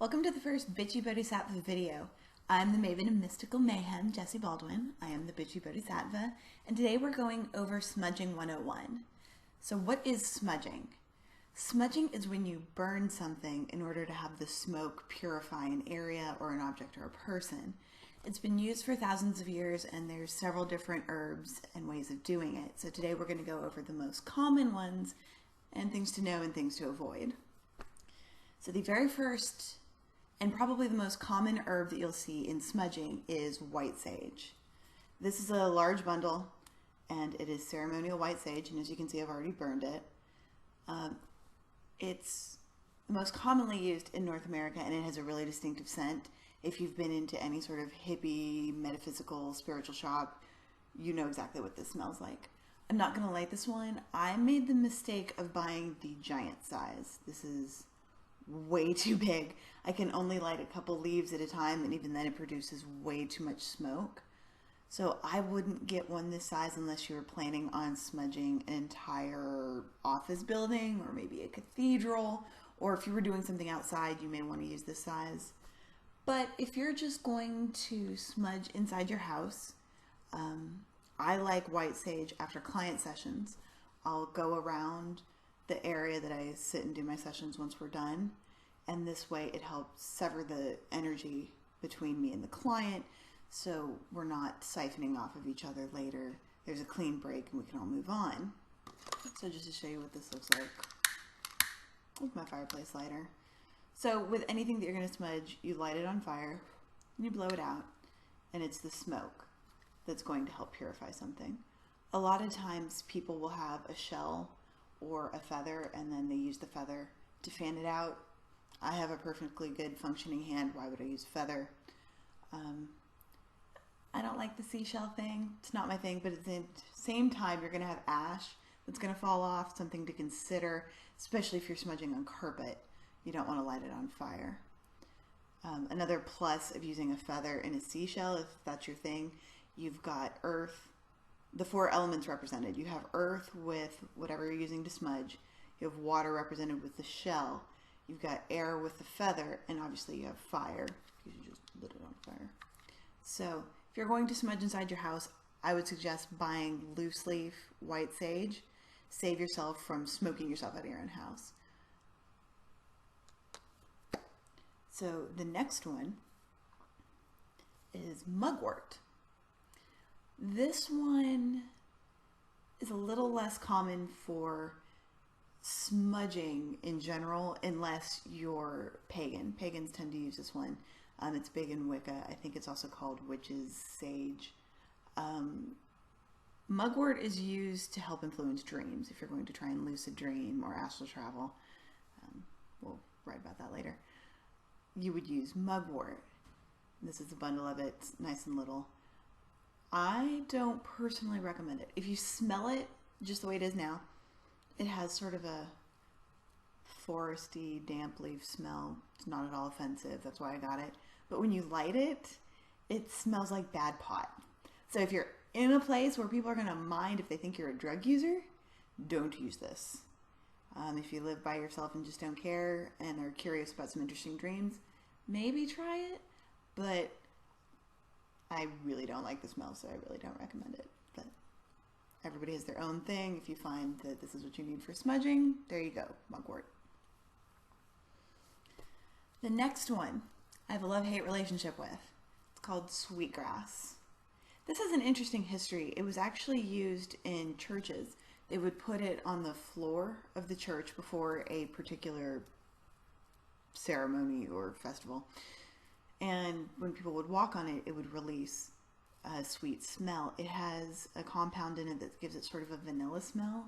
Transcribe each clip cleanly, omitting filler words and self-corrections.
Welcome to the first Bitchy Bodhisattva video. I'm the Maven of Mystical Mayhem, Jessie Baldwin. I am the Bitchy Bodhisattva, and today we're going over Smudging 101. So what is smudging? Smudging is when you burn something in order to have the smoke purify an area or an object or a person. It's been used for thousands of years, and there's several different herbs and ways of doing it. So today we're going to go over the most common ones and things to know and things to avoid. So the very first and probably the most common herb that you'll see in smudging is white sage. This is a large bundle, and it is ceremonial white sage, and as you can see, I've already burned it. It's the most commonly used in North America, and it has a really distinctive scent. If you've been into any sort of hippie, metaphysical, spiritual shop, you know exactly what this smells like. I'm not going to light this one. I made the mistake of buying the giant size. This is way too big. I can only light a couple leaves at a time, and even then it produces way too much smoke. So I wouldn't get one this size unless you were planning on smudging an entire office building or maybe a cathedral, or if you were doing something outside, you may want to use this size. But if you're just going to smudge inside your house, I like white sage after client sessions. I'll go around the area that I sit and do my sessions once we're done, and this way it helps sever the energy between me and the client, so we're not siphoning off of each other later. There's a clean break and we can all move on. So just to show you what this looks like with my fireplace lighter. So with anything that you're going to smudge, you light it on fire and you blow it out, and it's the smoke that's going to help purify something. A lot of times people will have a shell or a feather, and then they use the feather to fan it out. I have a perfectly good functioning hand. Why would I use a feather? I don't like the seashell thing. It's not my thing, but at the same time, you're going to have ash that's going to fall off, something to consider, especially if you're smudging on carpet. You don't want to light it on fire. Another plus of using a feather in a seashell, if that's your thing, you've got earth, the four elements represented. You have earth with whatever you're using to smudge. You have water represented with the shell. You've got air with the feather, and obviously you have fire because you just lit it on fire. So if you're going to smudge inside your house, I would suggest buying loose leaf white sage. Save yourself from smoking yourself out of your own house. So the next one is mugwort. This one is a little less common for smudging in general, unless you're pagan. Pagans tend to use this one. It's big in Wicca. I think it's also called witch's sage. Mugwort is used to help influence dreams. If you're going to try and lucid dream or astral travel, we'll write about that later. You would use mugwort. This is a bundle of it. It's nice and little. I don't personally recommend it. If you smell it just the way it is now, it has sort of a foresty, damp leaf smell. It's not at all offensive. That's why I got it. But when you light it, it smells like bad pot. So if you're in a place where people are going to mind if they think you're a drug user, don't use this. If you live by yourself and just don't care and are curious about some interesting dreams, maybe try it. But I really don't like the smell, so I really don't recommend it. But everybody has their own thing. If you find that this is what you need for smudging, there you go, mugwort. The next one I have a love-hate relationship with. It's called sweetgrass. This has an interesting history. It was actually used in churches. They would put it on the floor of the church before a particular ceremony or festival. And when people would walk on it, it would release a sweet smell. It has a compound in it that gives it sort of a vanilla smell,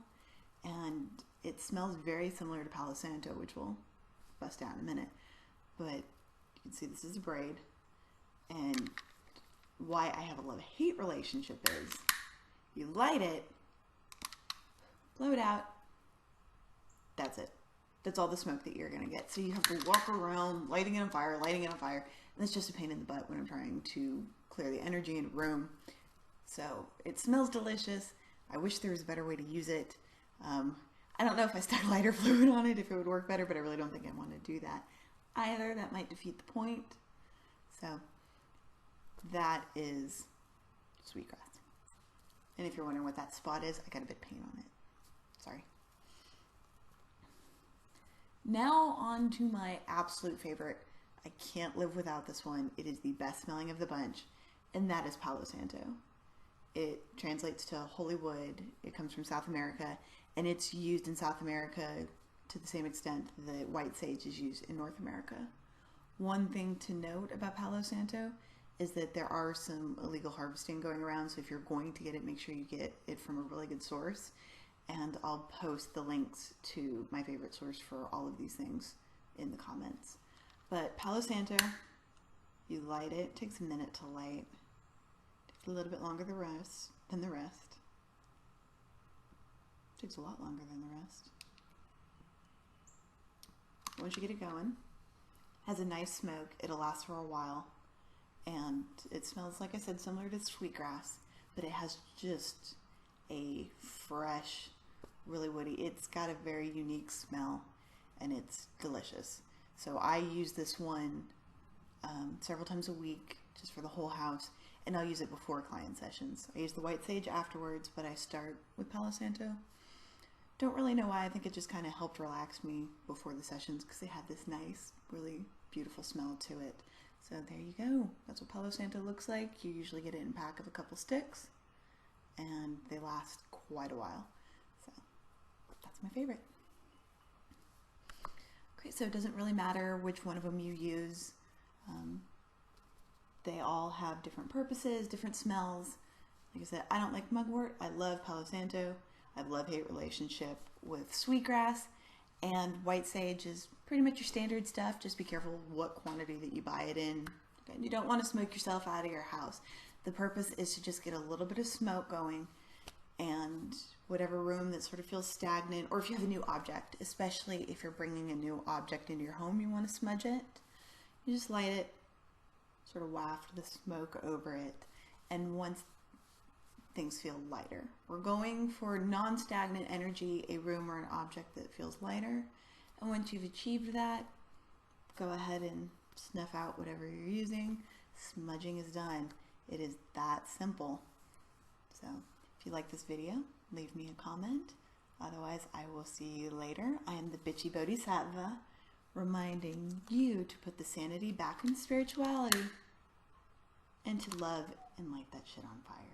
and it smells very similar to palo santo, which we'll bust out in a minute. But you can see this is a braid, and why I have a love-hate relationship is you light it, blow it out, that's it. That's all the smoke that you're going to get. So you have to walk around lighting it on fire, and it's just a pain in the butt when I'm trying to clear the energy in a room. So it smells delicious. I wish there was a better way to use it. I don't know if I stuck lighter fluid on it, if it would work better, but I really don't think I want to do that. either. That might defeat the point. So that is sweetgrass. And if you're wondering what that spot is, I got a bit of paint on it. Sorry. Now on to my absolute favorite. I can't live without this one. It is the best smelling of the bunch, and that is Palo Santo. It translates to holy wood. It comes from South America, and it's used in South America to the same extent that white sage is used in North America. One thing to note about Palo Santo is that there are some illegal harvesting going around, so if you're going to get it, make sure you get it from a really good source. And I'll post the links to my favorite source for all of these things in the comments. But Palo Santo, you light it. It takes a minute to light. It takes a little bit longer than the rest. It takes a lot longer than the rest. Once you get it going, it has a nice smoke. It'll last for a while. And it smells, like I said, similar to sweetgrass, but it has just a fresh, really woody. It's got a very unique smell, and it's delicious. So I use this one several times a week just for the whole house, and I'll use it before client sessions. I use the white sage afterwards, but I start with Palo Santo. Don't really know why. I think it just kind of helped relax me before the sessions because it had this nice, really beautiful smell to it. So there you go. That's what Palo Santo looks like. You usually get it in a pack of a couple sticks, and they last quite a while. So that's my favorite. Okay, so it doesn't really matter which one of them you use. They all have different purposes, different smells. Like I said, I don't like mugwort. I love Palo Santo. I have a love-hate relationship with sweetgrass, and white sage is pretty much your standard stuff. Just be careful what quantity that you buy it in. Okay, you don't want to smoke yourself out of your house. The purpose is to just get a little bit of smoke going, and whatever room that sort of feels stagnant, or if you have a new object, especially if you're bringing a new object into your home, you want to smudge it, you just light it, sort of waft the smoke over it, and once things feel lighter. We're going for non-stagnant energy, a room or an object that feels lighter, and once you've achieved that, go ahead and snuff out whatever you're using. Smudging is done. It is that simple. So if you like this video, leave me a comment. Otherwise, I will see you later. I am the Bitchy Bodhisattva, reminding you to put the sanity back in spirituality and to love and light that shit on fire.